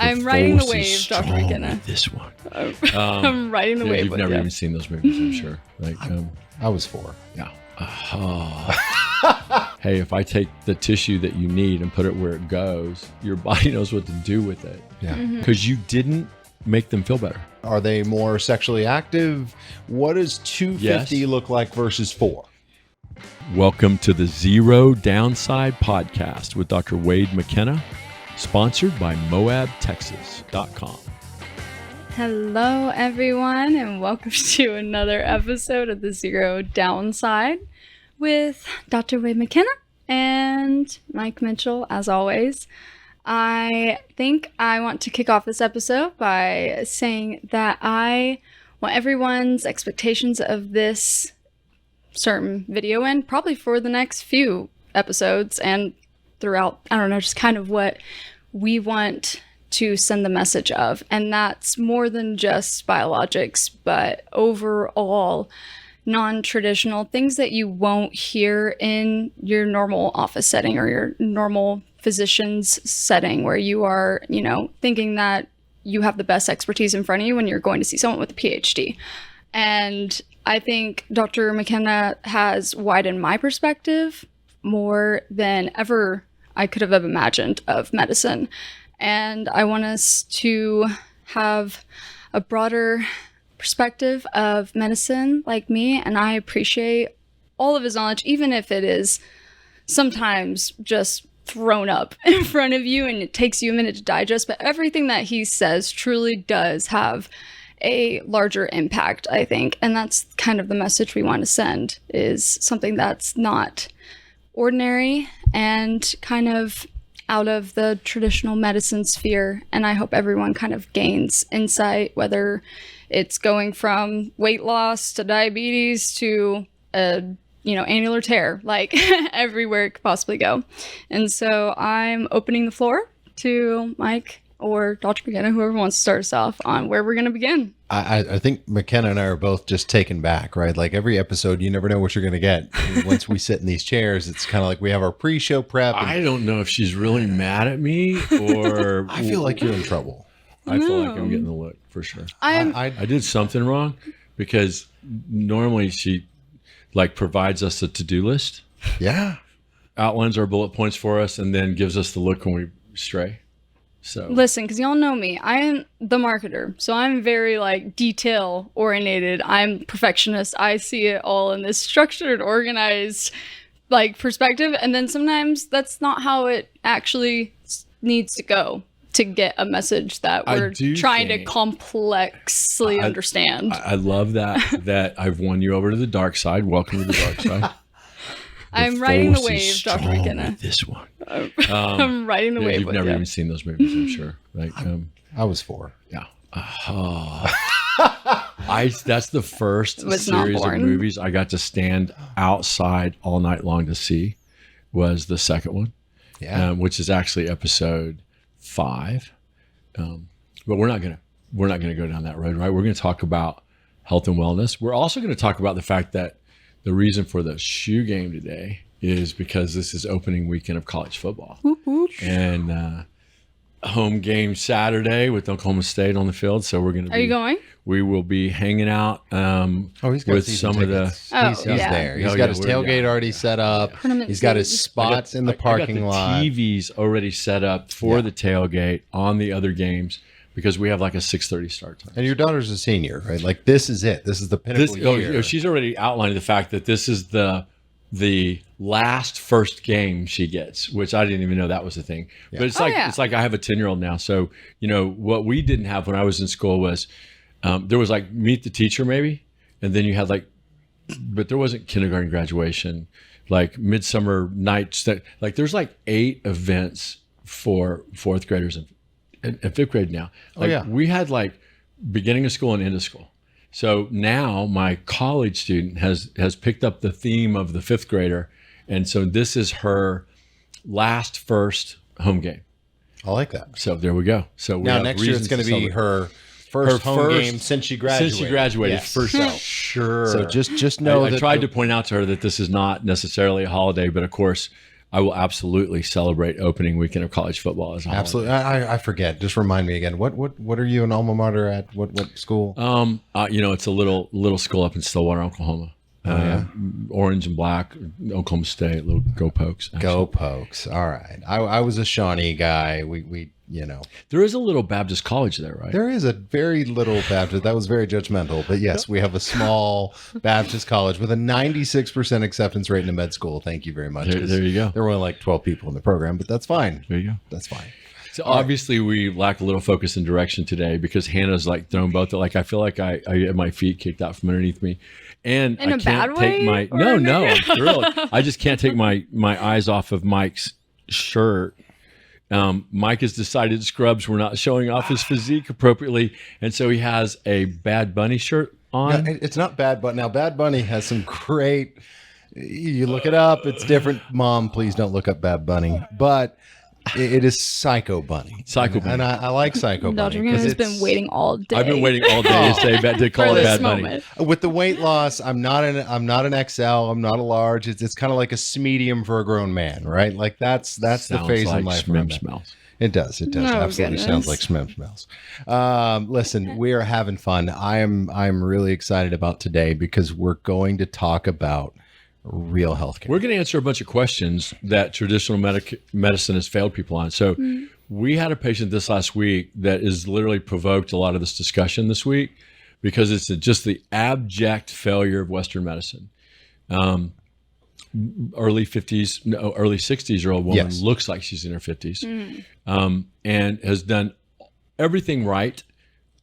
I'm riding the force wave, is Dr. strong McKenna. with this one. I'm riding the wave You've with never you. even seen those movies, I'm sure. Like, I was 4. yeah. Hey, if I take the tissue that you need and put it where it goes, your body knows what to do with it. Yeah. Because you didn't make them feel better. Are they more sexually active? What does 250 Yes. look like versus 4? Welcome to the Zero Downside Podcast with Dr. Wade McKenna, sponsored by moabtexas.com. Hello, everyone, and welcome to another episode of the Zero Downside with Dr. Wade McKenna and Mike Mitchell, as always. I think I want to kick off this episode by saying that I want everyone's expectations of this certain video and probably for the next few episodes and throughout, I don't know, just kind of what we want to send the message of. And that's more than just biologics, but overall non-traditional things that you won't hear in your normal office setting or your normal physician's setting where you are, thinking that you have the best expertise in front of you when you're going to see someone with a PhD. And I think Dr. McKenna has widened my perspective more than ever I could have imagined of medicine. And I want us to have a broader perspective of medicine like me. And I appreciate all of his knowledge, even if it is sometimes just thrown up in front of you and it takes you a minute to digest. But everything that he says truly does have a larger impact, I think. And that's kind of the message we want to send, is something that's not ordinary and kind of out of the traditional medicine sphere. And I hope everyone kind of gains insight, whether it's going from weight loss to diabetes to annular tear, like everywhere it could possibly go. And so I'm opening the floor to Mike or Dr. McKenna, whoever wants to start us off on where we're going to begin. I think McKenna and I are both just taken back, right? Like every episode, you never know what you're going to get. And once we sit in these chairs, it's kind of like we have our pre-show prep. I don't know if she's really mad at me or... I feel like you're in trouble. I feel like I'm getting the look, for sure. I did something wrong because normally she provides us a to-do list, Yeah. outlines our bullet points for us, and then gives us the look when we stray. So Listen, because y'all know me, I am the marketer, so I'm very detail oriented. I'm perfectionist. I see it all in this structured, organized perspective, and then sometimes that's not how it actually needs to go to get a message that we're trying to complexly understand. I love that I've won you over to the dark side. Welcome to the dark side. I'm riding the force wave, is Dr. strong McKenna. with this one. I'm riding the wave You've with never you. even seen those movies, I'm sure. I was 4. Yeah. That's the first Was not series of born. movies I got to stand outside all night long to see. Was the second one, Yeah. which is actually episode 5. But we're not gonna go down that road, right? We're gonna talk about health and wellness. We're also gonna talk about the fact that the reason for the shoe game today is because this is opening weekend of college football. Whoop, whoop. And home game Saturday with Oklahoma State on the field. So we're going to Are you going? We will be hanging out He's got with season some of the... tickets. Oh, He's yeah. there. He's Oh, got yeah, his we're- tailgate yeah. already set up. Tournament He's got his series. spots in the parking lot. I got the TVs already set up for Yeah. the tailgate on the other games because we have a 6:30 start time. And your daughter's a senior, right? Like this is it. This is the pinnacle year. She's already outlined the fact that this is the last first game she gets, which I didn't even know that was a thing. Yeah. But it's yeah. it's like I have a 10-year-old now. So, what we didn't have when I was in school was there was meet the teacher maybe. And then you had but there wasn't kindergarten graduation, midsummer nights there's 8 events for fourth graders and fifth grade now. We had beginning of school and end of school. So now my college student has picked up the theme of the fifth grader. And so this is her first home game. I like that. So there we go. So we Now have next year it's reasons going to be celebrate. her first home first- game since she graduated. Since she graduated, Yes. for sure. So just know I that tried to point out to her that this is not necessarily a holiday, but of course, I will absolutely celebrate opening weekend of college football as a holiday. Absolutely. I forget. Just remind me again. What are you an alma mater at? What school? It's a little school up in Stillwater, Oklahoma. Orange and black, Oklahoma State. Little Go Pokes. Actually. Go Pokes. All right. I was a Shawnee guy. We there is a little Baptist college there, right? There is a very little Baptist. That was very judgmental, but yes, we have a small Baptist college with a 96% acceptance rate in a med school. Thank you very much. There you go. There were only like 12 people in the program, but that's fine. There you go. That's fine. So obviously we lack a little focus and direction today because Hannah's like thrown both. Like I feel like I get my feet kicked out from underneath me, and in I a can't bad take way? No, I'm thrilled. I just can't take my eyes off of Mike's shirt. Mike has decided scrubs were not showing off his physique appropriately, and so he has a Bad Bunny shirt on. No, it's not Bad Bunny. Now Bad Bunny has some great. You look it up. It's different. Mom, please don't look up Bad Bunny, but. It is Psycho Bunny. Psycho Bunny. And I like Psycho Bunny. Dr. McKenna has been waiting all day. I've been waiting all day to call it Bad Bunny. With the weight loss, I'm not an XL. I'm not a large. It's kind of like a medium for a grown man, right? Like that's the phase in life. Smells. It does. It does. Oh, Absolutely goodness. sounds like smells. Listen, we are having fun. I'm really excited about today because we're going to talk about real healthcare. We're going to answer a bunch of questions that traditional medicine has failed people on. So we had a patient this last week that has literally provoked a lot of this discussion this week because it's just the abject failure of Western medicine. Early 60s-year-old woman looks like she's in her 50s and has done everything right.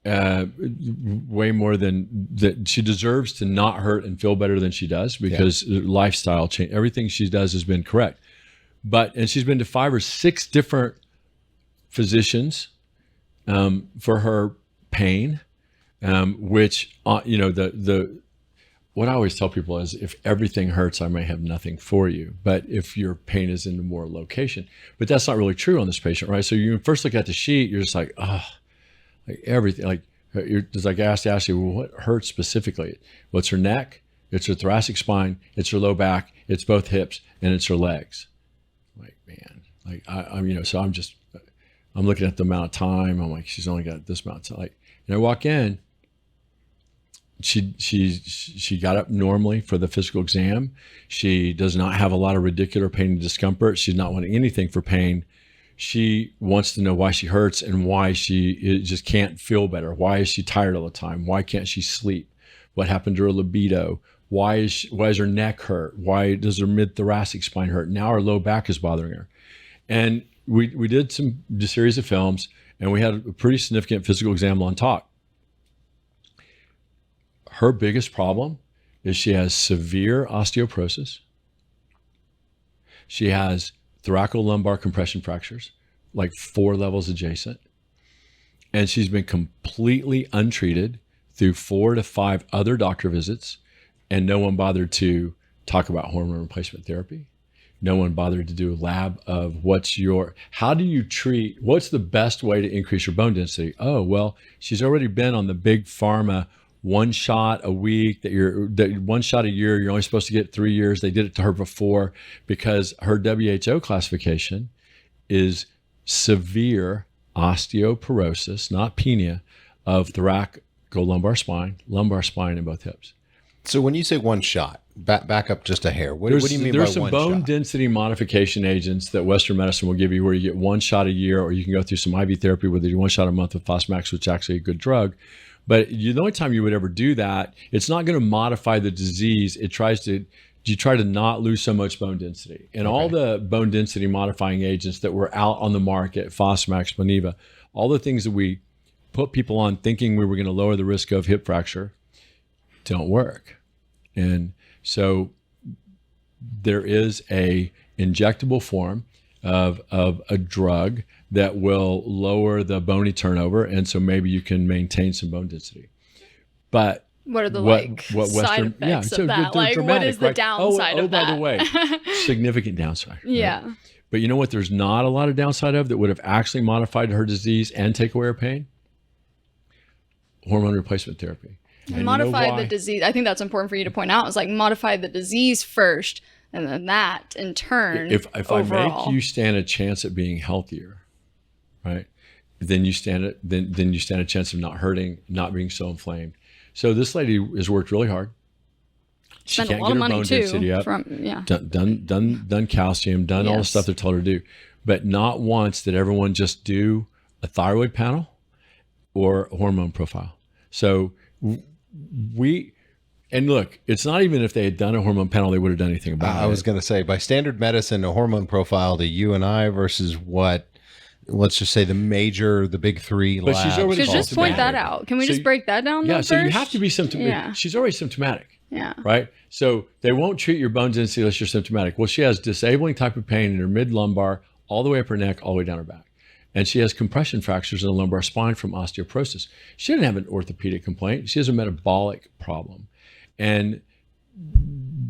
Way more than that. She deserves to not hurt and feel better than she does because lifestyle change, everything she does has been correct. And she's been to 5 or 6 different physicians for her pain, which what I always tell people is if everything hurts, I may have nothing for you. But if your pain is in more location, but that's not really true on this patient, right? So you first look at the sheet, you're just like, oh. Like everything, like you're just like ask you, well, what hurts specifically? Well, it's her neck, it's her thoracic spine, it's her low back, it's both hips, and it's her legs. Like, man, like I'm looking at the amount of time. I'm like, she's only got this amount of time. Like, and I walk in, she got up normally for the physical exam. She does not have a lot of radicular pain and discomfort. She's not wanting anything for pain. She wants to know why she hurts and why she just can't feel better. Why is she tired all the time? Why can't she sleep? What happened to her libido? Why is her neck hurt? Why does her mid-thoracic spine hurt? Now her low back is bothering her. And we did a series of films, and we had a pretty significant physical exam on talk. Her biggest problem is she has severe osteoporosis. She has thoracolumbar compression fractures, like 4 levels adjacent. And she's been completely untreated through 4 to 5 other doctor visits. And no one bothered to talk about hormone replacement therapy. No one bothered to do a lab of what's the best way to increase your bone density? Oh, well, she's already been on the big pharma 1 shot a week that 1 shot a year, you're only supposed to get 3 years. They did it to her before because her WHO classification is severe osteoporosis, not penia, of thoracolumbar spine, lumbar spine, and both hips. So when you say 1 shot, back up just a hair. What do you mean by 1 shot? There's some bone density modification agents that Western medicine will give you where you get 1 shot a year, or you can go through some IV therapy where they do 1 shot a month with Fosmax, which is actually a good drug. But the only time you would ever do that, it's not going to modify the disease. You try to not lose so much bone density. And all the bone density modifying agents that were out on the market, Fosmax, Boniva, all the things that we put people on thinking we were going to lower the risk of hip fracture, don't work. And so there is a injectable form of a drug that will lower the bony turnover, and so maybe you can maintain some bone density. But what are the side effects of that? Like, what is the downside of that? By the way, significant downside. Yeah. Right? But you know what? There's not a lot of downside of that would have actually modified her disease and take away her pain. Hormone replacement therapy. And modify the disease. I think that's important for you to point out. It's like modify the disease first, And then that in turn, if overall, I make you stand a chance at being healthier, right? Then you stand a chance of not hurting, not being so inflamed. So this lady has worked really hard. She spend a can't lot get of her money bone too. density up. Yeah. Done calcium, done all the Yes. stuff they're told her to do. But not once did everyone just do a thyroid panel or a hormone profile. So and look, it's not even if they had done a hormone panel, they would have done anything about it. I was going to say, by standard medicine, a hormone profile to you and I versus what, let's just say the big three But labs. she's already So just point that symptomatic. out. Can we So just break that down? Yeah, though, so you first? have to be symptomatic. Yeah. She's already symptomatic. Yeah. Right? So they won't treat your bone density unless you're symptomatic. Well, she has disabling type of pain in her mid-lumbar, all the way up her neck, all the way down her back. And she has compression fractures in the lumbar spine from osteoporosis. She didn't have an orthopedic complaint. She has a metabolic problem. And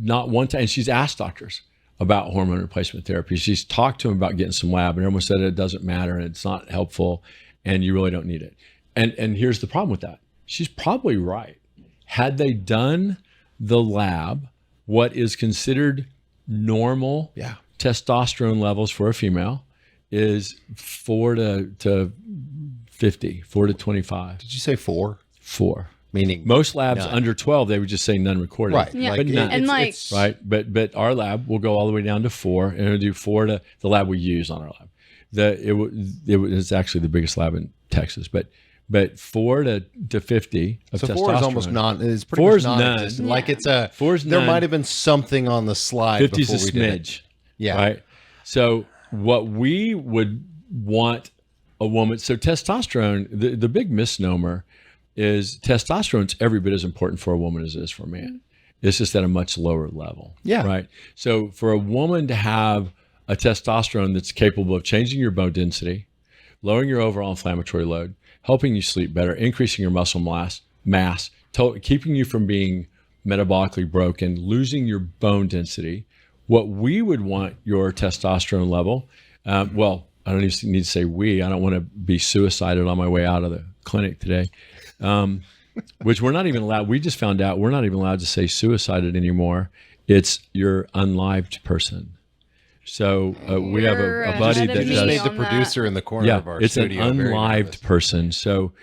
not one time, and she's asked doctors about hormone replacement therapy. She's talked to them about getting some lab, and everyone said it doesn't matter and it's not helpful and you really don't need it. And here's the problem with that. She's probably right. Had they done the lab, what is considered normal testosterone levels for a female is 4 to 50, 4 to 25. Did you say 4? 4. Meaning Most labs none. under 12, they would just say none recorded. Right. Yeah. But none. And like- Right. But our lab will go all the way down to 4, and it'll do 4 to the lab we use on our lab. It's actually the biggest lab in Texas, but 4 to 50 of so testosterone. 4 is almost it's pretty 4 much is none. non-existent. Like it's a 4 is there none. might have been something on the slide 50 is a before we did it. smidge. Yeah. Right. So what we would want a woman, so testosterone, the big misnomer is testosterone's every bit as important for a woman as it is for a man. It's just at a much lower level. Yeah. Right. So for a woman to have a testosterone that's capable of changing your bone density, lowering your overall inflammatory load, helping you sleep better, increasing your muscle mass, keeping you from being metabolically broken, losing your bone density, what we would want your testosterone level, well, I don't even need to say we, I don't want to be suicided on my way out of the clinic today, which we're not even allowed. We just found out we're not even allowed to say suicided anymore. It's your unlived person. So we have You're a buddy ahead that of me Just made does. the on producer in the corner of our It's an studio very unlived nervous. person. So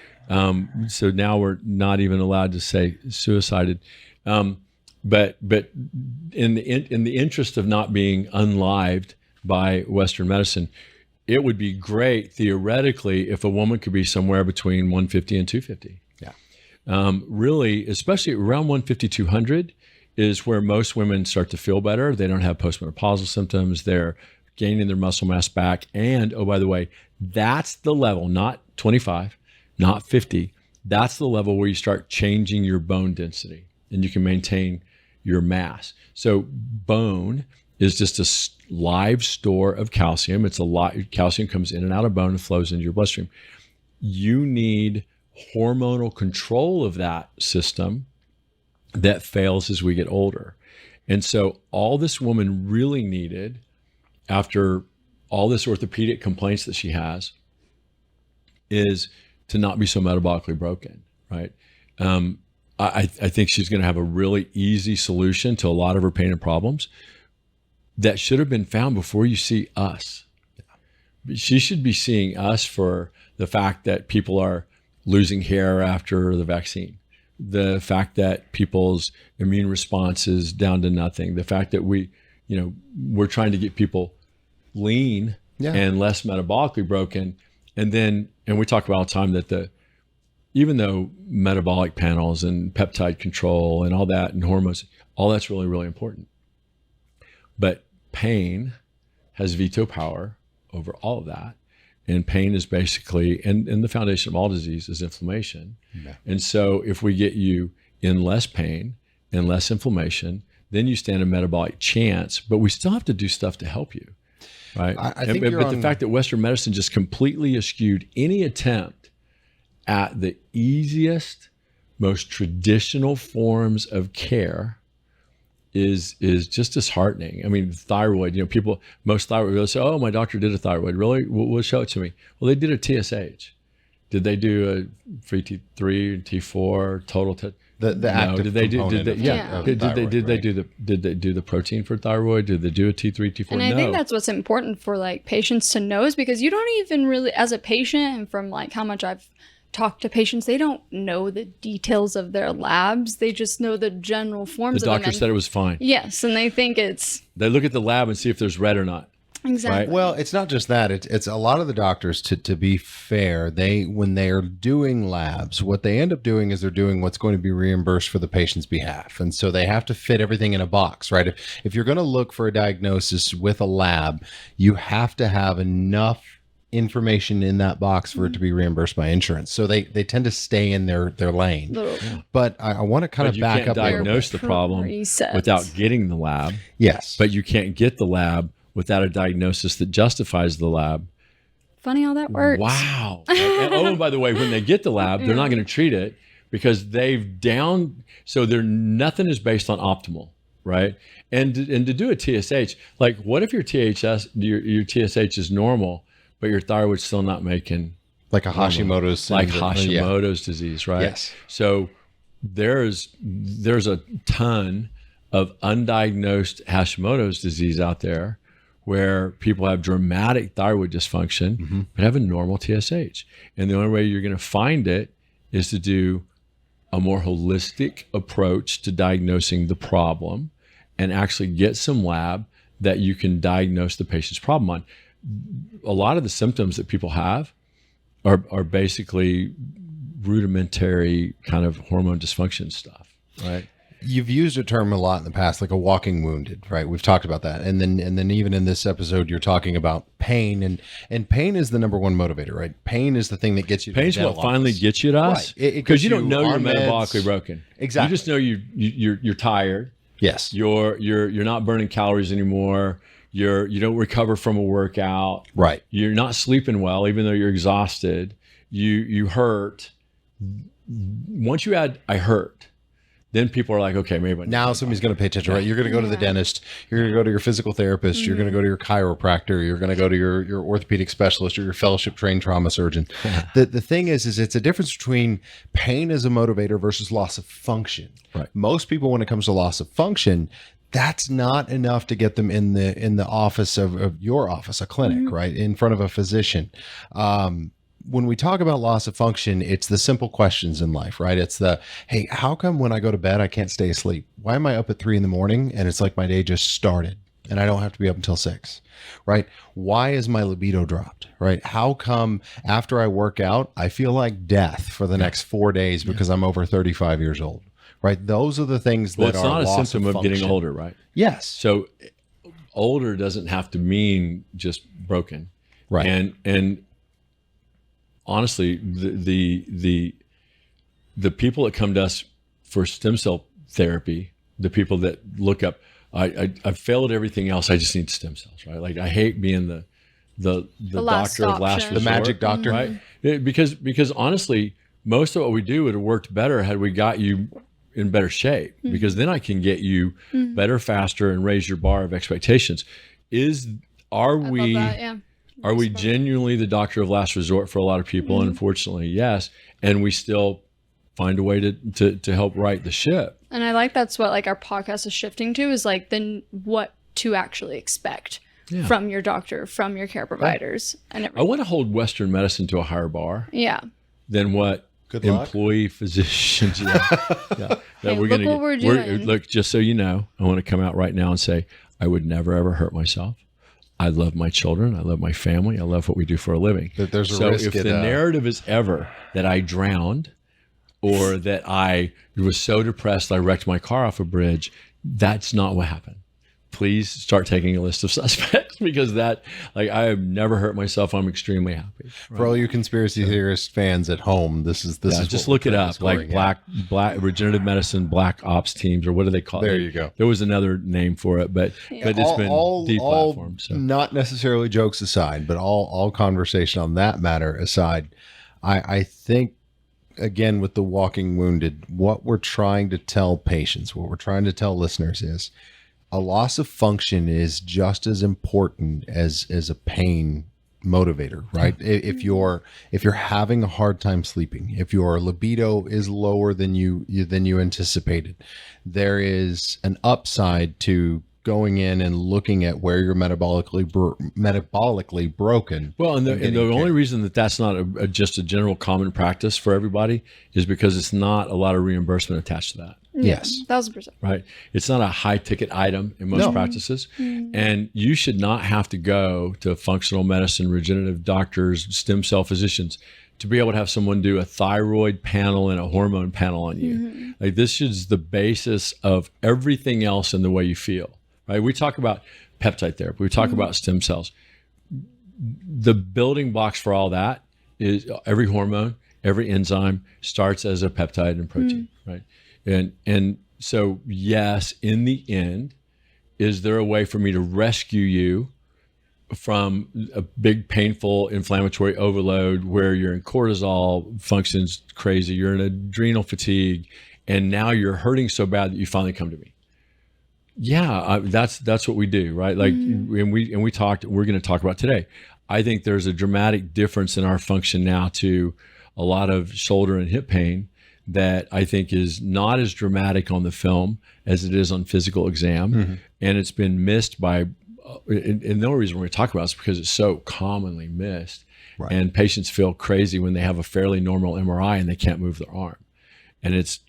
so now we're not even allowed to say suicided. But in the interest of not being unlived by Western medicine, it would be great theoretically if a woman could be somewhere between 150 and 250. Yeah. Really, especially around 150, 200 is where most women start to feel better. They don't have postmenopausal symptoms. They're gaining their muscle mass back. And oh, by the way, that's the level, not 25, not 50. That's the level where you start changing your bone density and you can maintain your mass. So bone is just a live store of calcium. It's a lot. Calcium comes in and out of bone and flows into your bloodstream. You need hormonal control of that system that fails as we get older. And so all this woman really needed, after all this orthopedic complaints that she has, is to not be so metabolically broken, right? I think she's going to have a really easy solution to a lot of her pain and problems that should have been found before you see us. She should be seeing us for the fact that people are losing hair after the vaccine, the fact that people's immune response is down to nothing, the fact that we're trying to get people lean and less metabolically broken. And we talk about all the time that even though metabolic panels and peptide control and all that and hormones, all that's really, really important. But pain has veto power over all of that. And pain is basically, and the foundation of all disease is inflammation. Yeah. And so if we get you in less pain and less inflammation, then you stand a metabolic chance, but we still have to do stuff to help you. Right. I think but the fact that Western medicine just completely eschewed any attempt at the easiest, most traditional forms of care is just disheartening. I mean, thyroid, most thyroid, they'll say, oh, my doctor did a thyroid. Really? Well, show it to me. Well, they did a TSH. Did they do a free T3 and T4 total? The active did they do? component Did they? of Yeah. of Did thyroid, they right? do the? Did they do the protein for thyroid? Did they do a T3, T4? And I think that's what's important for like patients to know, is because you don't even really, as a patient, and from like how much I've talked to patients, they don't know the details of their labs. They just know the general forms The of them. doctor said it was fine. Yes, and they think it's They look at the lab and see if there's red or not. exactly. Right. Well, it's not just that. It's a lot of the doctors, to be fair, when they are doing labs, what they end up doing is they're doing what's going to be reimbursed for the patient's behalf. And so they have to fit everything in a box, right? If you're going to look for a diagnosis with a lab, you have to have enough information in that box for it to be reimbursed by insurance. So they tend to stay in their lane. But I want to kind But of you back can't up a little diagnose bit. the problem Presets. without getting the lab. Yes. But you can't get the lab without a diagnosis that justifies the lab. Funny how that works. Wow. And, oh, by the way, when they get the lab, they're not going to treat it because so nothing is based on optimal, right? And to do a TSH, like what if your TSH is normal, but your thyroid's still not making Like a Hashimoto's like syndrome. Hashimoto's disease, right? Yes. So there's a ton of undiagnosed Hashimoto's disease out there where people have dramatic thyroid dysfunction but have a normal TSH. And the only way you're going to find it is to do a more holistic approach to diagnosing the problem and actually get some lab that you can diagnose the patient's problem on. A lot of the symptoms that people have are basically rudimentary kind of hormone dysfunction stuff, right? You've used a term a lot in the past, like a walking wounded, right? We've talked about that. And then even in this episode, you're talking about pain, and pain is the number one motivator, right? Pain is the thing that gets you to Pain's the dental what finally office. gets you to us. Right. It Because gets you don't know you're on meds. metabolically broken. Exactly. You just know you're tired. Yes. You're not burning calories anymore. You don't recover from a workout. Right. You're not sleeping well, even though you're exhausted. You hurt. Once you add I hurt, then people are like, okay, maybe Now somebody's going to pay attention, right? You're going to go to the dentist. You're going to go to your physical therapist. You're going to go to your chiropractor. You're going to go to your orthopedic specialist or your fellowship trained trauma surgeon. The thing is it's a difference between pain as a motivator versus loss of function. Right. Most people, when it comes to loss of function, that's not enough to get them in the office of your office, a clinic, right? In front of a physician. When we talk about loss of function, it's the simple questions in life, right? It's hey, how come when I go to bed, I can't stay asleep? Why am I up at 3 a.m. and it's like my day just started and I don't have to be up until 6, right? Why is my libido dropped, right? How come after I work out, I feel like death for the next 4 days because I'm over 35 years old, right? Those are the things that it's are not a loss symptom of function. getting older, right? Yes. So older doesn't have to mean just broken. Right. And honestly, the people that come to us for stem cell therapy, the people that look up, I failed everything else, I just need stem cells, right? Like I hate being the last doctor of last option. resort, The magic doctor. right? Because honestly, most of what we do would have worked better had we got you in better shape, because then I can get you better, faster, and raise your bar of expectations. Are we? Love that, yeah. Are we genuinely the doctor of last resort for a lot of people? And unfortunately, yes. And we still find a way to help right the ship. And I like that's what like our podcast is shifting to, is like then what to actually expect from your doctor, from your care providers, and I everything. want to hold Western medicine to a higher bar Yeah. than what Good luck. employee physicians. That Hey, look what we're doing. Look, just so you know, I want to come out right now and say I would never ever hurt myself. I love my children. I love my family. I love what we do for a living. There's a so risk if the narrative is ever that I drowned or that I was so depressed I wrecked my car off a bridge, that's not what happened. Please start taking a list of suspects, because I have never hurt myself. I'm extremely happy. For all you conspiracy theorist fans at home, this is Just look it up, like black regenerative medicine, black ops teams, or what do they call it? There you go. There was another name for it, but it's been deplatformed. So. Not necessarily jokes aside, but all conversation on that matter aside, I think, again, with the walking wounded, what we're trying to tell patients, what we're trying to tell listeners is a loss of function is just as important as a pain motivator, right? If you're having a hard time sleeping, if your libido is lower than you anticipated, there is an upside to going in and looking at where you're metabolically broken. Well, and the only reason that that's not just a general common practice for everybody is because it's not a lot of reimbursement attached to that. Yes. 1,000%. Right. It's not a high ticket item in most practices. And you should not have to go to functional medicine, regenerative doctors, stem cell physicians to be able to have someone do a thyroid panel and a hormone panel on you. Like, this is the basis of everything else in the way you feel. Right. We talk about peptide therapy. We talk about stem cells. The building blocks for all that is every hormone, every enzyme starts as a peptide and protein. Right. And so, yes, in the end, is there a way for me to rescue you from a big, painful, inflammatory overload where you're in cortisol, functions crazy, you're in adrenal fatigue, and now you're hurting so bad that you finally come to me? Yeah, that's what we do, right? Like, and we talked. We're going to talk about today. I think there's a dramatic difference in our function now to a lot of shoulder and hip pain that I think is not as dramatic on the film as it is on physical exam, and it's been missed by. And the only reason we're going to talk about it is because it's so commonly missed, and patients feel crazy when they have a fairly normal MRI and they can't move their arm, and it's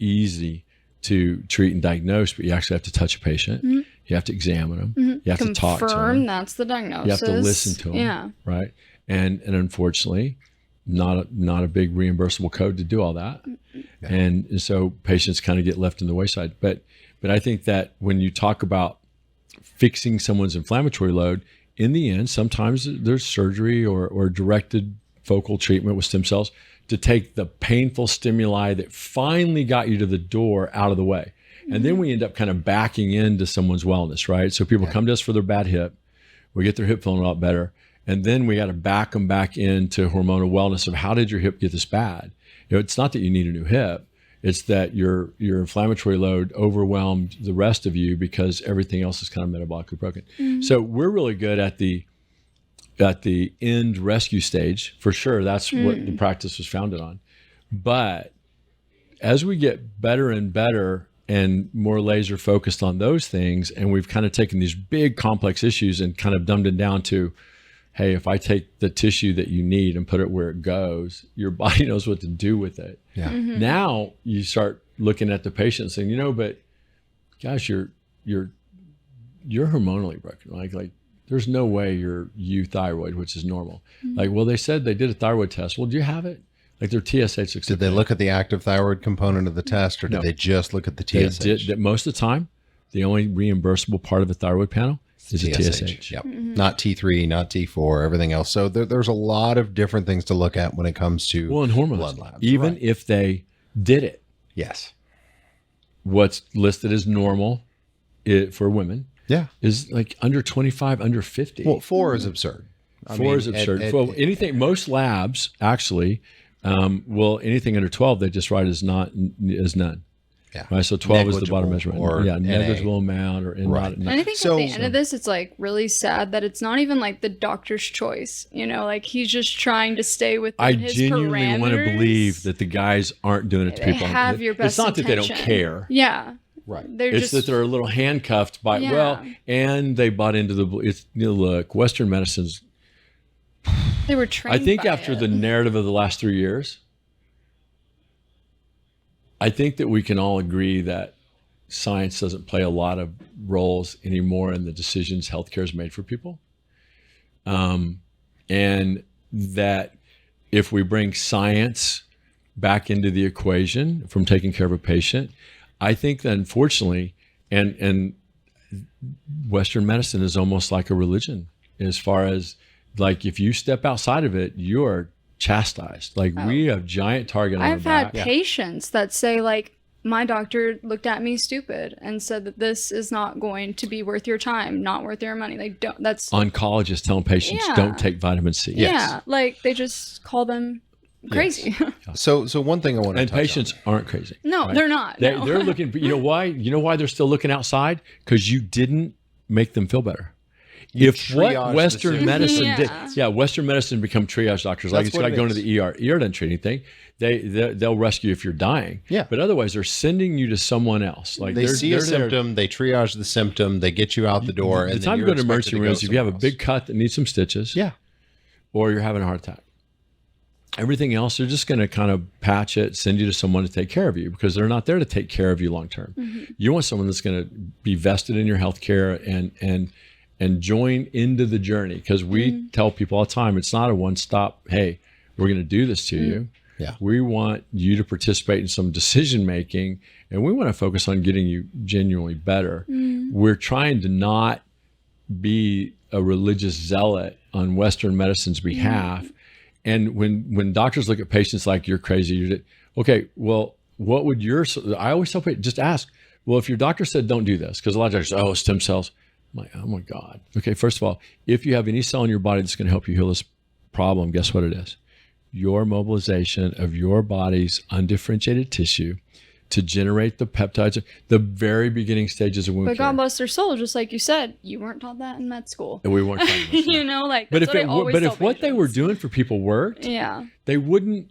easy to treat and diagnose, but you actually have to touch a patient. You have to examine them. You have to talk to them. Confirm that's the diagnosis. You have to listen to them. Yeah. Right. And unfortunately, not a big reimbursable code to do all that. And so patients kind of get left in the wayside. But I think that when you talk about fixing someone's inflammatory load, in the end, sometimes there's surgery or directed focal treatment with stem cells to take the painful stimuli that finally got you to the door out of the way. And then we end up kind of backing into someone's wellness, right? So people come to us for their bad hip. We get their hip feeling a lot better. And then we got to back them back into hormonal wellness of how did your hip get this bad? You know, it's not that you need a new hip. It's that your inflammatory load overwhelmed the rest of you because everything else is kind of metabolically broken. So we're really good at the end rescue stage, for sure. That's what the practice was founded on. But as we get better and better and more laser focused on those things, and we've kind of taken these big complex issues and kind of dumbed it down to, hey, if I take the tissue that you need and put it where it goes, your body knows what to do with it. Now you start looking at the patient saying, you know, but gosh, you're hormonally broken. Like there's no way you're euthyroid, which is normal. Like, well, they said they did a thyroid test. Well, do you have it? Like, their TSH. Did they look at the active thyroid component of the test, or did they just look at the TSH? They did, most of the time, the only reimbursable part of a thyroid panel is a TSH. Yep. Not T3, not T4, everything else. So there's a lot of different things to look at when it comes to and hormones. Blood labs. Even if they did it. Yes. What's listed as normal for women is like under 25, under 50. Well, 4 is absurd. Four is absurd. Well, anything, most labs actually, anything under 12, they just write as none. Yeah. Right. So 12 is the bottom measurement. Or negligible amount or not. And I think at the end of this, it's like really sad that it's not even like the doctor's choice. You know, like he's just trying to stay within his parameters. I genuinely want to believe that the guys aren't doing it to people. They have your best It's not intention. That they don't care. Yeah. Right. It's that they're a little handcuffed by, and they bought into look, Western medicine's. They were trained. I think after the narrative of the last 3 years, I think that we can all agree that science doesn't play a lot of roles anymore in the decisions healthcare is made for people. And that if we bring science back into the equation from taking care of a patient, I think that unfortunately, and Western medicine is almost like a religion as far as like, if you step outside of it, you are chastised. Like we have giant target on our back. I've had patients that say like, my doctor looked at me stupid and said that this is not going to be worth your time, not worth your money. Like, that's oncologists telling patients don't take vitamin C. Yeah. Like they just call them crazy. So one thing I want to touch patients on. aren't crazy. No, right? They're not. They're looking, you know why they're still looking outside? Because you didn't make them feel better. You if what triage the Western symptoms. medicine did, Yeah. Western medicine become triage doctors. Like That's it's what like it going to is. the ER. ER doesn't treat anything. They'll rescue if you're dying. Yeah. But otherwise, they're sending you to someone else. Like They see a they're there. symptom, they triage the symptom, they get you out the door. The And time then you you're go to expected emergency go rooms, if you have a somewhere big cut that needs some stitches, else. or you're having a heart attack. Everything else, they're just going to kind of patch it, send you to someone to take care of you because they're not there to take care of you long term. You want someone that's going to be vested in your health care and join into the journey because we tell people all the time, it's not a one-stop, hey, we're going to do this to you. Yeah. We want you to participate in some decision making and we want to focus on getting you genuinely better. We're trying to not be a religious zealot on Western medicine's behalf. And when doctors look at patients like you're crazy, okay, well, what would I always tell patients, just ask, well, if your doctor said don't do this, because a lot of doctors say, oh, stem cells. I'm like, oh my God. Okay, first of all, if you have any cell in your body that's going to help you heal this problem, guess what it is? Your mobilization of your body's undifferentiated tissue to generate the peptides, the very beginning stages of wound But care. God bless their soul, just like you said, you weren't taught that in med school. And we weren't talking about You know, like But that's if what I always tell what they were patients. doing for people worked, Yeah. they wouldn't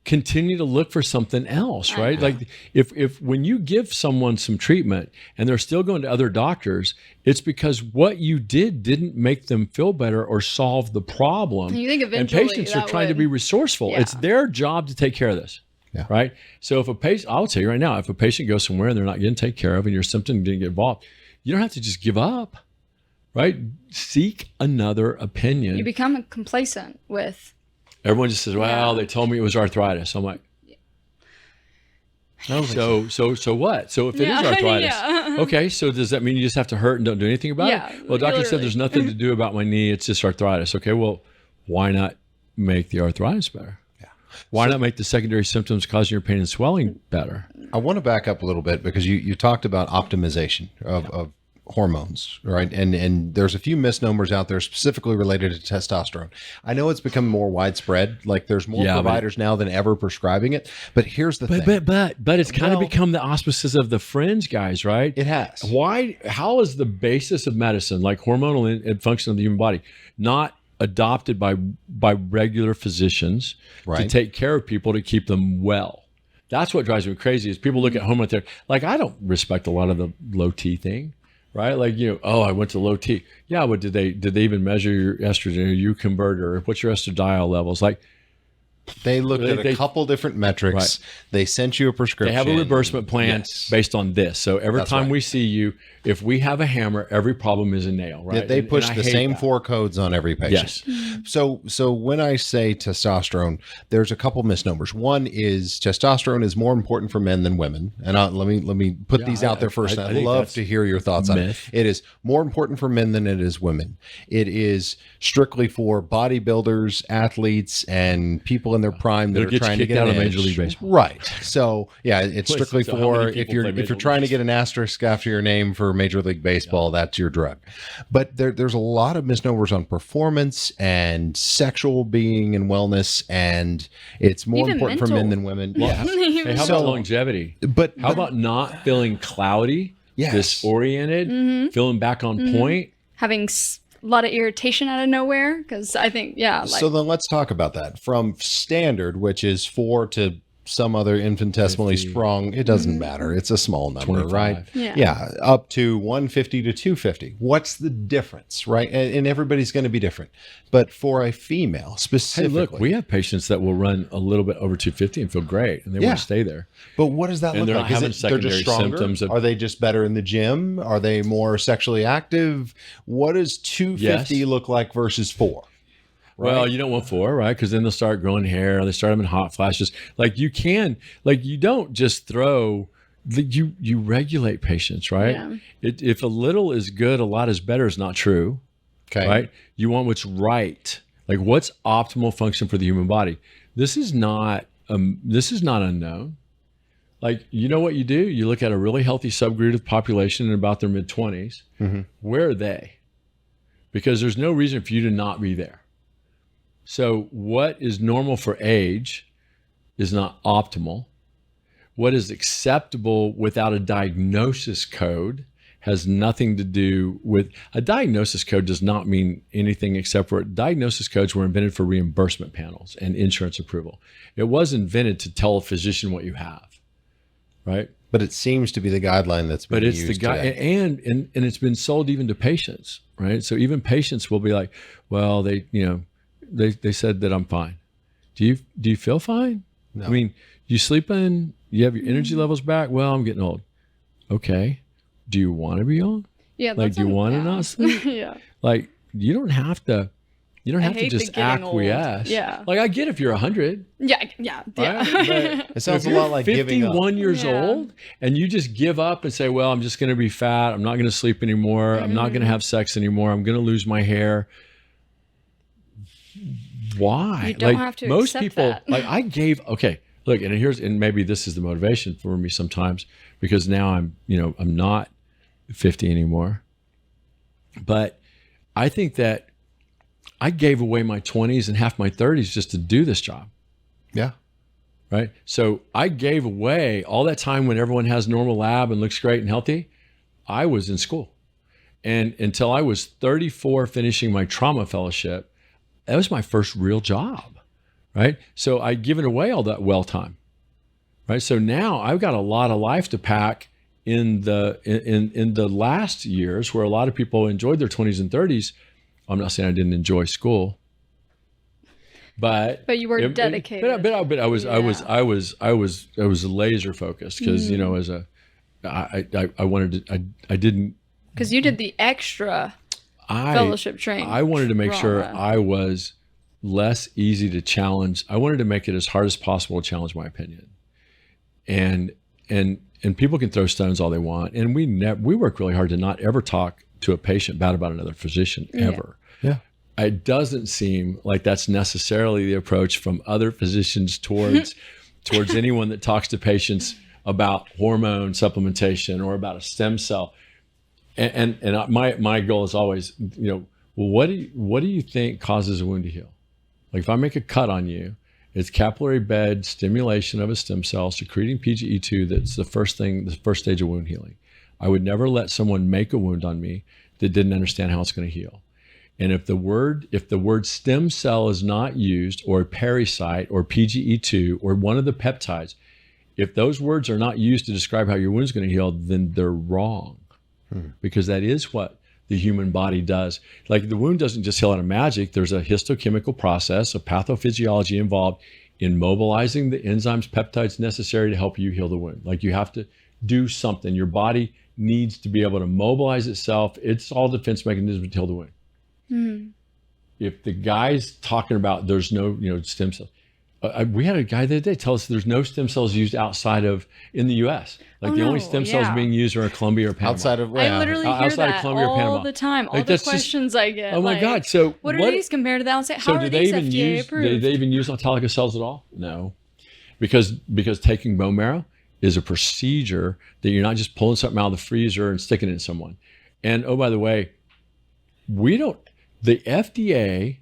continue to look for something else, I right? know. Like if when you give someone some treatment and they're still going to other doctors, it's because what you didn't make them feel better or solve the problem. And you think And eventually patients are that trying to would- be resourceful. Yeah. It's their job to take care of this. Yeah. Right. So if a patient, I'll tell you right now, if a patient goes somewhere and they're not getting taken care of and your symptom didn't get involved, you don't have to just give up. Right. Seek another opinion. You become complacent with Everyone just says, well, Yeah. they told me it was arthritis. I'm like, I don't think so. so what? So if it is Yeah, arthritis, yeah. okay, so does that mean you just have to hurt and don't do anything about Yeah, it? Well, doctor said literally. there's nothing to do about my knee. It's just arthritis. Okay, well, why not make the arthritis better? Yeah. Why not make the secondary symptoms causing your pain and swelling better? I want to back up a little bit because you talked about optimization of hormones, right? And there's a few misnomers out there specifically related to testosterone. I know it's become more widespread. Like there's more Yeah, but- providers now than ever prescribing it. But here's the thing. But it's kind of Well- become the auspices of the fringe guys, right? It has. Why? How is the basis of medicine, like hormonal and function of the human body, not adopted by regular physicians to Right. take care of people to keep them well? That's what drives me crazy. Is people look at hormone therapy like I don't respect a lot of the low T thing, right? Like oh, I went to low T. Yeah, but did they even measure your estrogen or you converter? What's your estradiol levels? Like They looked at a they- couple different metrics. Right. They sent you a prescription. they have a reimbursement plan Yes. based on this. So every That's time right. we see you, if we have a hammer, every problem is a nail, right? They And push I the hate same that. 4 codes on every patient. Yes. So when I say testosterone, there's a couple misnomers. One is testosterone is more important for men than women, and let me put these out there first. I I'd think love that's to hear your thoughts on it. myth. It is more important for men than it is women. It is strictly for bodybuilders, athletes, and people in their prime that It'll are get you trying to kicked get out an of Major edge. League Baseball. Right. So yeah, it's Wait, strictly so how for many if people you're play Major if you're League trying to get an asterisk after your name for Major League Baseball, that's your drug. But there's a lot of misnomers on performance and sexual being and wellness, and it's more Even important for mental. men than women. Well, Yeah. Hey, how So- about longevity? But How about not feeling cloudy, Yes. disoriented, feeling back on point? having a lot of irritation out of nowhere because I think like so then let's talk about that. From standard, which is 4 to some other infinitesimally 50. strong, it doesn't matter. It's a small number, 25. right? Yeah. Up to 150 to 250. What's the difference, right? And everybody's going to be different. But for a female Hey, specifically, look, we have patients that will run a little bit over 250 and feel great, and they Yeah. want to stay there. but what does that And look they're like? not having They're secondary just stronger? symptoms of- Are they just better in the gym? Are they more sexually active? What does 250 Yes. look like versus 4? Well, Right. you don't want 4, right? Because then they'll start growing hair. They start them in hot flashes. Like you don't just throw. You regulate patients, right? Yeah. If a little is good, a lot is better is not true, Okay. right? You want what's right, like what's optimal function for the human body. This is not unknown. Like you know what you do? You look at a really healthy subgroup of population in about their mid-20s. Mhm. Where are they? Because there's no reason for you to not be there. So what is normal for age is not optimal. What is acceptable without a diagnosis code has nothing to do with a diagnosis code. Does not mean anything except for diagnosis codes were invented for reimbursement panels and insurance approval. It was invented to tell a physician what you have, right? But it seems to be the guideline that's been used. But it's the guy, and it's been sold even to patients, right? So even patients will be like, well, they said that I'm fine. Do you feel fine? No. I mean, you sleeping? You have your energy levels back? Well, I'm getting old. Okay. Do you want to be old? Yeah. Like, do you want to not sleep? Yeah. Like, you don't have to. You don't have to just acquiesce. Yeah. Like, I get if you're 100. Yeah. Right? It sounds a lot like giving up. 51 years old, and you just give up and say, well, I'm just going to be fat. I'm not going to sleep anymore. I'm not going to have sex anymore. I'm going to lose my hair. Why? You don't have to most accept people, that. like I gave, okay, look, and maybe this is the motivation for me sometimes, because now I'm not 50 anymore. But I think that I gave away my 20s and half my 30s just to do this job. Yeah. Right. So I gave away all that time when everyone has normal lab and looks great and healthy. I was in school. And until I was 34 finishing my trauma fellowship, that was my first real job. Right. So I'd given away all that well time. Right. So now I've got a lot of life to pack in the last years where a lot of people enjoyed their 20s and 30s. I'm not saying I didn't enjoy school, but you were dedicated. But I was laser focused because I wanted to. I didn't, because you did the extra fellowship training. I wanted to make sure I was less easy to challenge. I wanted to make it as hard as possible to challenge my opinion, and people can throw stones all they want, and we work really hard to not ever talk to a patient bad about another physician ever. Yeah. It doesn't seem like that's necessarily the approach from other physicians towards anyone that talks to patients about hormone supplementation or about a stem cell. And my goal is always, well, what do you think causes a wound to heal? Like if I make a cut on you, it's capillary bed stimulation of a stem cell secreting PGE2. That's the first stage of wound healing. I would never let someone make a wound on me that didn't understand how it's going to heal. And if the word stem cell is not used, or parasite or PGE2 or one of the peptides, if those words are not used to describe how your wound is going to heal, then they're wrong. Because that is what the human body does. Like the wound doesn't just heal out of magic. There's a histochemical process, a pathophysiology involved in mobilizing the enzymes, peptides necessary to help you heal the wound. Like you have to do something. Your body needs to be able to mobilize itself. It's all defense mechanisms to heal the wound. If the guy's talking about there's no stem cells, we had a guy the other day tell us there's no stem cells used outside of in the U.S. Like the only stem cells being used are in Colombia or Panama. Outside of I literally hear that all the time. All the questions I get. Oh my God! So what are these compared to that? How are these FDA approved? Do they even use autologous cells at all? No, because taking bone marrow is a procedure that you're not just pulling something out of the freezer and sticking it in someone. And oh, by the way, the FDA,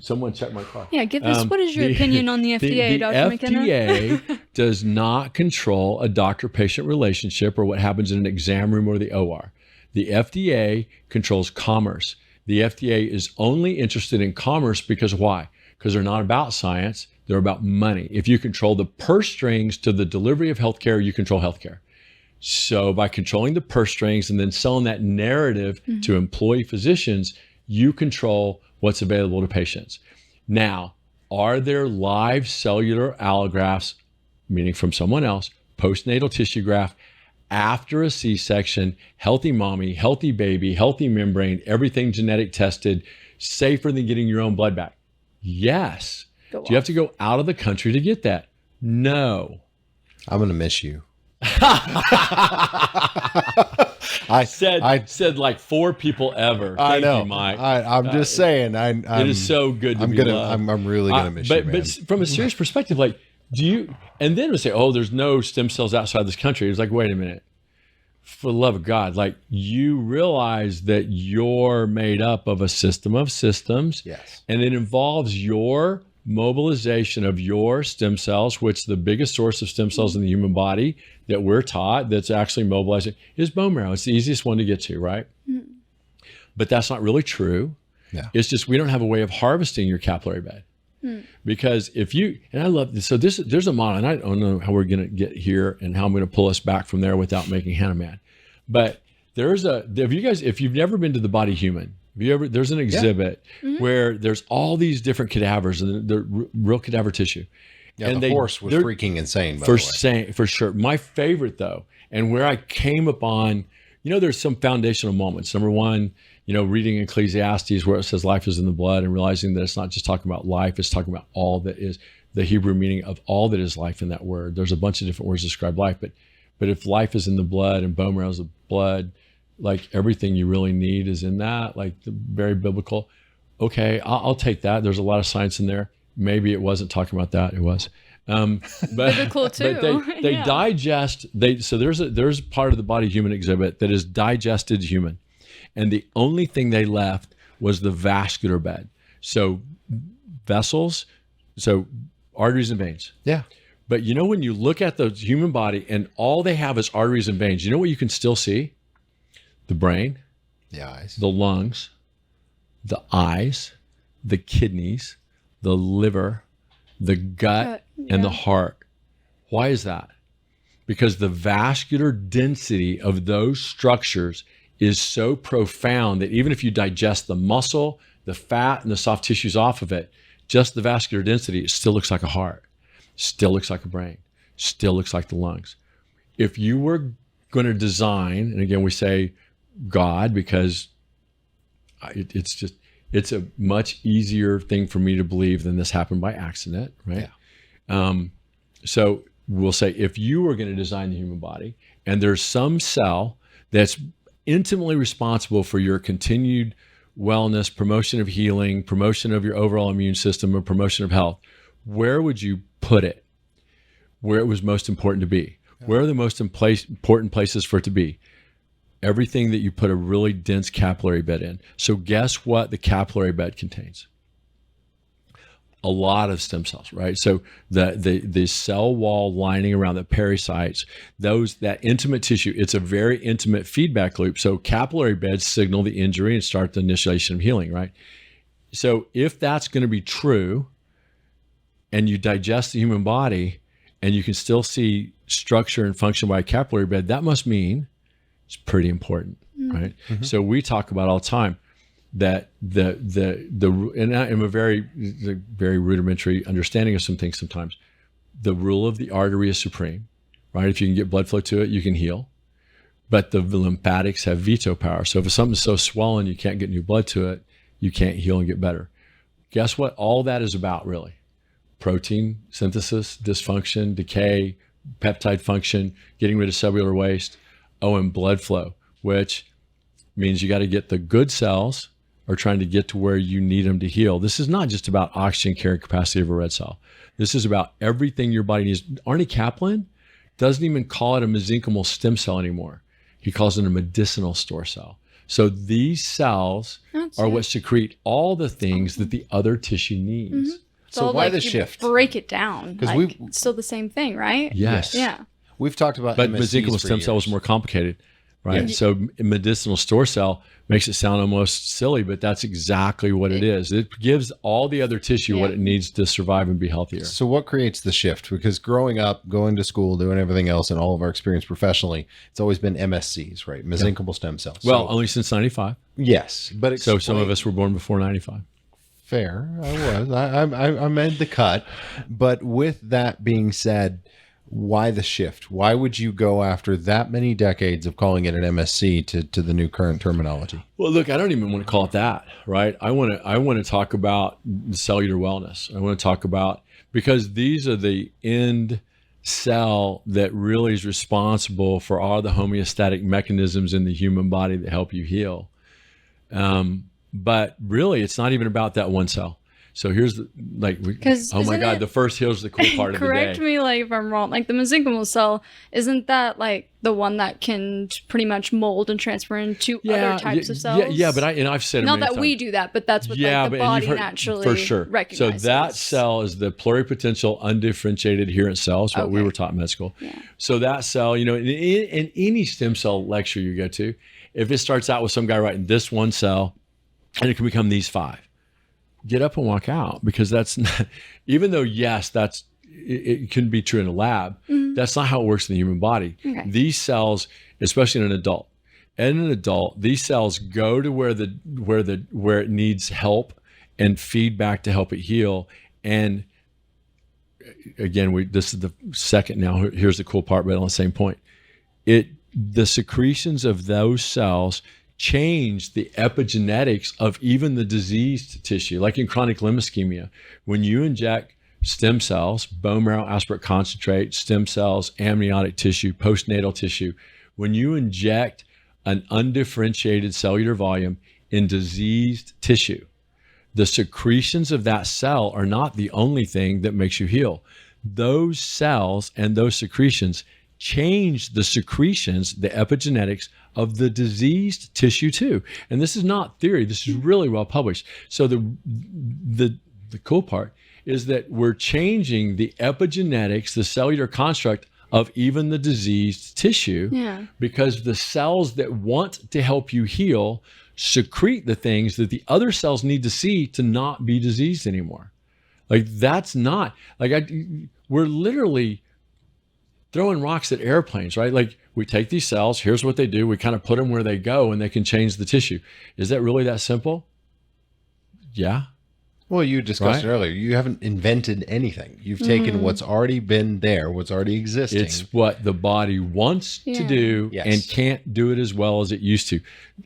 someone check my car. Yeah, give us, what is your opinion on the FDA, Dr. McKenna? The FDA does not control a doctor-patient relationship or what happens in an exam room or the OR. The FDA controls commerce. The FDA is only interested in commerce because why? Because they're not about science. They're about money. If you control the purse strings to the delivery of healthcare, you control healthcare. So by controlling the purse strings and then selling that narrative to employee physicians, you control what's available to patients. Now, are there live cellular allografts, meaning from someone else, postnatal tissue graft, after a C-section, healthy mommy, healthy baby, healthy membrane, everything genetic tested, safer than getting your own blood back? Yes. Do you have to go out of the country to get that? No. I'm going to miss you. I said like 4 people ever. I know. You, Mike. I'm just saying. It is so good to be loved. I'm really gonna miss you, man. But from a serious perspective, like, do you? And then we say, oh, there's no stem cells outside this country. It's like, wait a minute. For the love of God, like you realize that you're made up of a system of systems. Yes. And it involves your mobilization of your stem cells, which the biggest source of stem cells in the human body that we're taught that's actually mobilizing is bone marrow. It's the easiest one to get to, right? But that's not really true. Yeah. It's just we don't have a way of harvesting your capillary bed. Because if you, and I love this, so there's a model, and I don't know how we're going to get here and how I'm going to pull us back from there without making Hannah mad. But if you've never been to the Body Human, there's an exhibit where there's all these different cadavers and they're real cadaver tissue. Yeah, and the horse was freaking insane, by the way. For sure. My favorite though, and where I came upon, there's some foundational moments. Number one, reading Ecclesiastes where it says life is in the blood and realizing that it's not just talking about life, it's talking about all that is the Hebrew meaning of all that is life in that word. There's a bunch of different words to describe life, but if life is in the blood and bone marrow is the blood, like everything you really need is in that, like the very biblical. Okay, I'll take that. There's a lot of science in there. Maybe it wasn't talking about that. It was. But biblical too. But they digest. So there's part of the Body Human exhibit that is digested human. And the only thing they left was the vascular bed. So vessels, so arteries and veins. Yeah. But when you look at the human body and all they have is arteries and veins, you know what you can still see? The brain, the eyes, the lungs, the eyes, the kidneys, the liver, the gut, and the heart. Why is that? Because the vascular density of those structures is so profound that even if you digest the muscle, the fat, and the soft tissues off of it, just the vascular density, it still looks like a heart, still looks like a brain, still looks like the lungs. If you were going to design, and again, we say God because it's a much easier thing for me to believe than this happened by accident, right? Yeah. So we'll say if you were going to design the human body and there's some cell that's intimately responsible for your continued wellness, promotion of healing, promotion of your overall immune system, or promotion of health, where would you put it? Where it was most important to be? Yeah. Where are the most important places for it to be? Everything that you put a really dense capillary bed in. So guess what the capillary bed contains? A lot of stem cells, right? So the cell wall lining around the pericytes, that intimate tissue, it's a very intimate feedback loop. So capillary beds signal the injury and start the initiation of healing, right? So if that's going to be true, and you digest the human body, and you can still see structure and function by a capillary bed, that must mean it's pretty important, right? Mm-hmm. So we talk about all the time that and I'm a very rudimentary understanding of some things sometimes. The rule of the artery is supreme, right? If you can get blood flow to it, you can heal. But the lymphatics have veto power. So if something's so swollen you can't get new blood to it, you can't heal and get better. Guess what all that is about, really? Protein synthesis, dysfunction, decay, peptide function, getting rid of cellular waste, and blood flow, which means you got to get the good cells are trying to get to where you need them to heal. This is not just about oxygen carrying capacity of a red cell. This is about everything your body needs. Arnie Kaplan doesn't even call it a mesenchymal stem cell anymore. He calls it a medicinal store cell. So these cells are what secrete all the things that the other tissue needs. Mm-hmm. So why the shift? Break it down. Because it's still the same thing, right? Yes. Yeah. We've talked about but MSCs mesenchymal stem cell is more complicated, right? Yeah. So medicinal store cell makes it sound almost silly, but that's exactly what it is. It gives all the other tissue what it needs to survive and be healthier. So what creates the shift? Because growing up, going to school, doing everything else, and all of our experience professionally, it's always been MSCs, right? Mesenchymal stem cells. Well, only since 95. Yes. But so some of us were born before 95. Fair. I was. I made the cut. But with that being said, why the shift? Why would you go after that many decades of calling it an MSC to the new current terminology? Well, look, I don't even want to call it that, right? I want to talk about cellular wellness. I want to talk about, because these are the end cell that really is responsible for all the homeostatic mechanisms in the human body that help you heal. But really, it's not even about that one cell. So here's the, like, oh my God, the first here's the cool part of the day. Correct me like if I'm wrong. Like the mesenchymal cell, isn't that like the one that can pretty much mold and transfer into other types of cells? Yeah, but I've said it not many that times. We do that, but that's what like, the body naturally for sure. recognizes. So that cell is the pluripotential undifferentiated adherent cells, what we were taught in med school. Yeah. So that cell, you know, in any stem cell lecture you go to, if it starts out with some guy writing this one cell, and it can become these 5, get up and walk out, because that's not, even though yes, it can be true in a lab, that's not how it works in the human body. Okay. These cells, especially in an adult, these cells go to where it needs help and feedback to help it heal. And again, this is the second now. Here's the cool part, but on the same point, the secretions of those cells change the epigenetics of even the diseased tissue. Like in chronic limb ischemia, when you inject stem cells, bone marrow aspirate concentrate, stem cells, amniotic tissue, postnatal tissue, when you inject an undifferentiated cellular volume in diseased tissue, the secretions of that cell are not the only thing that makes you heal. Those cells and those secretions change the secretions, the epigenetics of the diseased tissue too. And this is not theory. This is really well published. So the cool part is that we're changing the epigenetics, the cellular construct of even the diseased tissue, because the cells that want to help you heal secrete the things that the other cells need to see to not be diseased anymore. Like that's not, like we're literally throwing rocks at airplanes, right? Like we take these cells, here's what they do, we kind of put them where they go and they can change the tissue. Is that really that simple? Yeah. Well, you discussed it earlier. You haven't invented anything. You've taken what's already been there, what's already existing. It's what the body wants to do and can't do it as well as it used to.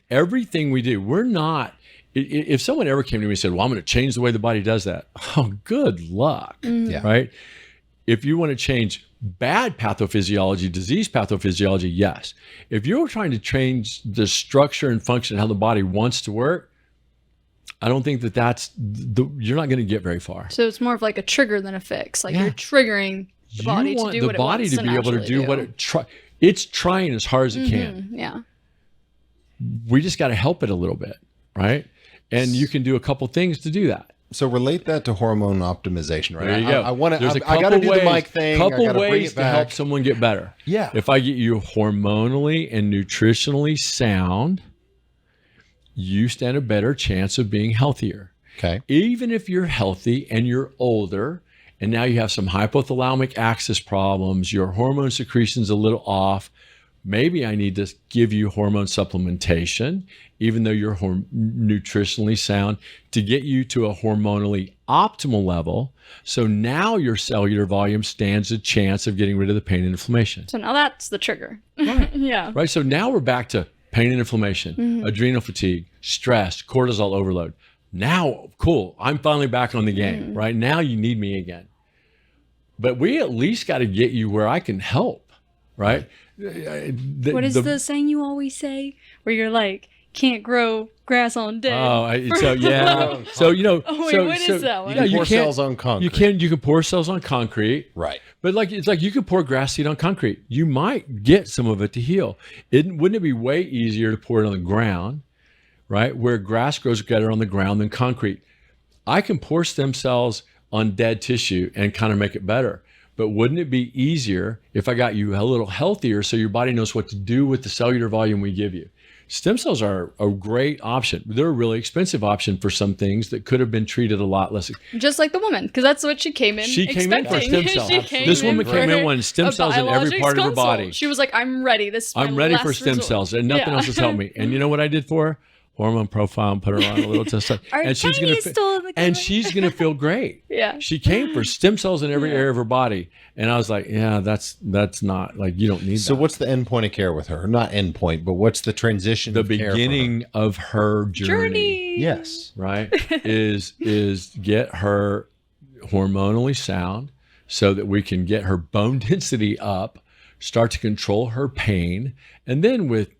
Everything we do, we're not, if someone ever came to me and said, well, I'm going to change the way the body does that. Oh, good luck, right? If you want to change bad pathophysiology, disease pathophysiology, yes. If you're trying to change the structure and function, how the body wants to work, I don't think that's you're not going to get very far. So it's more of like a trigger than a fix. Like you're triggering the body to do what it wants to naturally do. The body to be able to do what it's trying as hard as it can. Yeah. We just got to help it a little bit, right? And you can do a couple things to do that. So relate that to hormone optimization, right? There you go. I got to do the mic thing. Couple ways to help someone get better. Yeah. If I get you hormonally and nutritionally sound, you stand a better chance of being healthier. Okay. Even if you're healthy and you're older, and now you have some hypothalamic axis problems, your hormone secretion's a little off, maybe I need to give you hormone supplementation, even though you're nutritionally sound, to get you to a hormonally optimal level. So now your cellular volume stands a chance of getting rid of the pain and inflammation. So now that's the trigger. Right. Yeah. Right. So now we're back to pain and inflammation, adrenal fatigue, stress, cortisol overload. Now, cool, I'm finally back on the game, right? Now you need me again. But we at least got to get you where I can help, right? What is the saying you always say where you're like, can't grow grass on dead? So yeah. So, you know. Oh, wait, what is that one? You can pour cells on concrete. You can pour cells on concrete. Right. But it's like you could pour grass seed on concrete. You might get some of it to heal. Wouldn't it be way easier to pour it on the ground, right? Where grass grows better on the ground than concrete. I can pour stem cells on dead tissue and kind of make it better. But wouldn't it be easier if I got you a little healthier so your body knows what to do with the cellular volume we give you? Stem cells are a great option. They're a really expensive option for some things that could have been treated a lot less. Just like the woman, because that's what she came in expecting. Came in for stem cells. This woman came in wanting stem cells in every part of her body. She was like, I'm ready. I'm ready for stem cells, and nothing else has helped me. And you know what I did for her? Hormone profile and put her on a little testosterone. And she's gonna feel great. Yeah. She came for stem cells in every area of her body. And I was like, yeah, that's not, like, you don't need that. So what's the end point of care with her? Not end point, but what's the transition? The beginning of her journey. Yes. Right. is get her hormonally sound so that we can get her bone density up, start to control her pain, and then with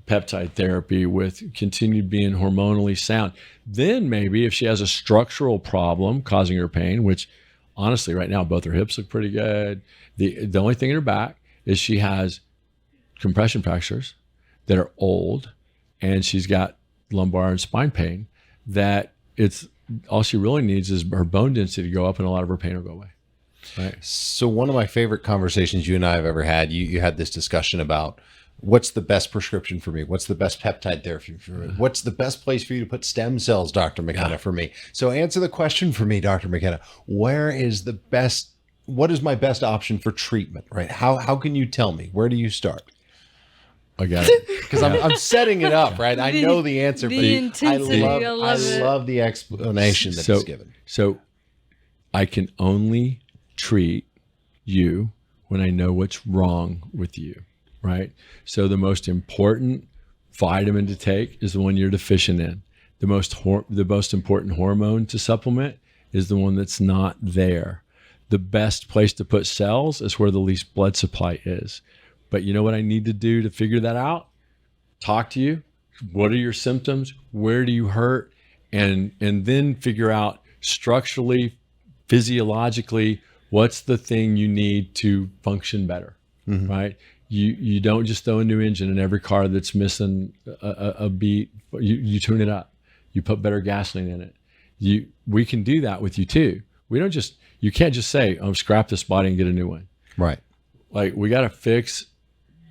peptide therapy, with continued being hormonally sound. Then maybe if she has a structural problem causing her pain, which honestly right now both her hips look pretty good. The only thing in her back is she has compression fractures that are old, and she's got lumbar and spine pain that it's all she really needs is her bone density to go up and a lot of her pain will go away. Right. So one of my favorite conversations you and I have ever had, you had this discussion about what's the best prescription for me? What's the best peptide therapy for me? What's the best place for you to put stem cells, Dr. McKenna, for me? So answer the question for me, Dr. McKenna. What is my best option for treatment, right? How can you tell me? Where do you start? I got it. Because I'm setting it up, right? I know the answer, but intensity, I love the explanation that it's given. So I can only treat you when I know what's wrong with you, right? So the most important vitamin to take is the one you're deficient in. The most important hormone to supplement is the one that's not there. The best place to put cells is where the least blood supply is. But you know what I need to do to figure that out? Talk to you. What are your symptoms? Where do you hurt? And then figure out structurally, physiologically, what's the thing you need to function better, right? You don't just throw a new engine in every car that's missing a beat. You tune it up. You put better gasoline in it. We can do that with you too. You can't just say, scrap this body and get a new one. Right. Like, we got to fix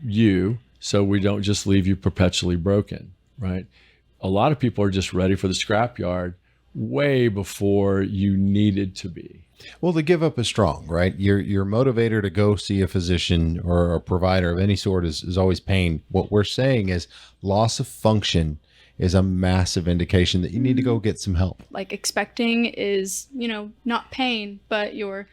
you so we don't just leave you perpetually broken, right? A lot of people are just ready for the scrapyard way before you needed to be. Well, the give up is strong, right? Your motivator to go see a physician or a provider of any sort is always pain. What we're saying is loss of function is a massive indication that you need to go get some help. Like, expecting is, not pain, but your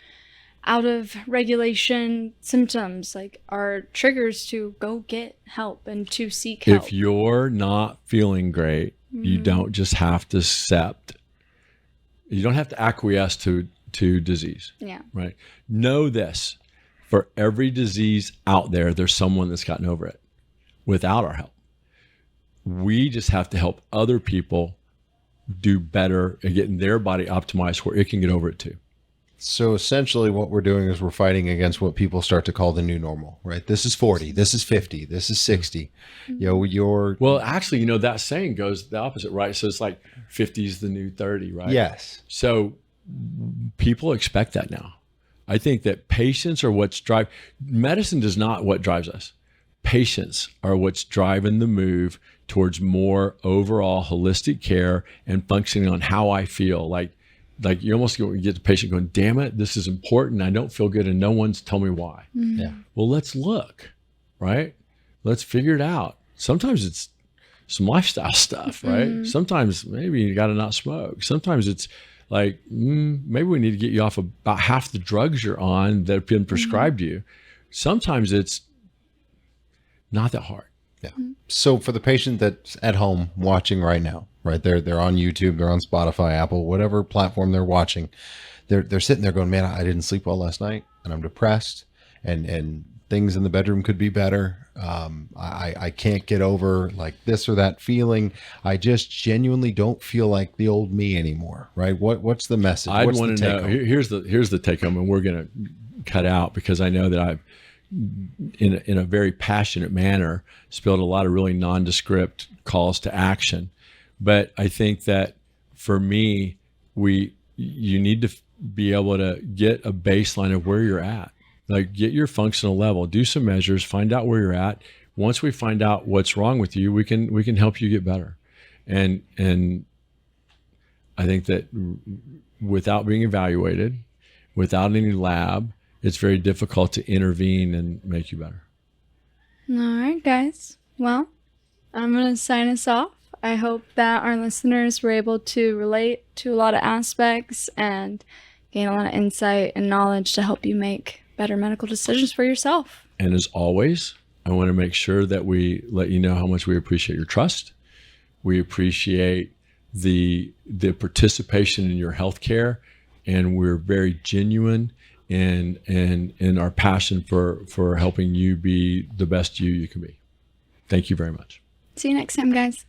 out of regulation symptoms, like, are triggers to go get help and to seek help. If you're not feeling great, you don't just have to accept. You don't have to acquiesce to disease. Yeah. Right. Know this: for every disease out there, there's someone that's gotten over it without our help. We just have to help other people do better and getting their body optimized where it can get over it too. So essentially what we're doing is we're fighting against what people start to call the new normal, right? This is 40, this is 50, this is 60. Well, actually, that saying goes the opposite, right? So it's like 50 is the new 30, right? Yes. So people expect that now. I think that patients are what's medicine does not what drives us. Patients are what's driving the move towards more overall holistic care and functioning on how I feel. Like you almost get the patient going, damn it, this is important. I don't feel good and no one's told me why. Yeah. Well, let's look, right? Let's figure it out. Sometimes it's some lifestyle stuff, right? Sometimes maybe you got to not smoke. Sometimes it's like, maybe we need to get you off about half the drugs you're on that have been prescribed you. Sometimes it's not that hard. Yeah. So for the patient that's at home watching right now, right? They're on YouTube, they're on Spotify, Apple, whatever platform they're watching. They're sitting there going, man, I didn't sleep well last night and I'm depressed and things in the bedroom could be better. I can't get over like this or that feeling. I just genuinely don't feel like the old me anymore, right? What's the message? I'd want to know. Here's the take home, and we're going to cut out because I know that I've in a very passionate manner spilled a lot of really nondescript calls to action. But I think that for me, you need to be able to get a baseline of where you're at. Like, get your functional level, do some measures, find out where you're at. Once we find out what's wrong with you, we can help you get better. And I think that without being evaluated, without any lab, it's very difficult to intervene and make you better. All right, guys. Well, I'm going to sign us off. I hope that our listeners were able to relate to a lot of aspects and gain a lot of insight and knowledge to help you make better medical decisions for yourself. And as always, I want to make sure that we let you know how much we appreciate your trust. We appreciate the participation in your healthcare, and we're very genuine in our passion for helping you be the best you can be. Thank you very much. See you next time, guys.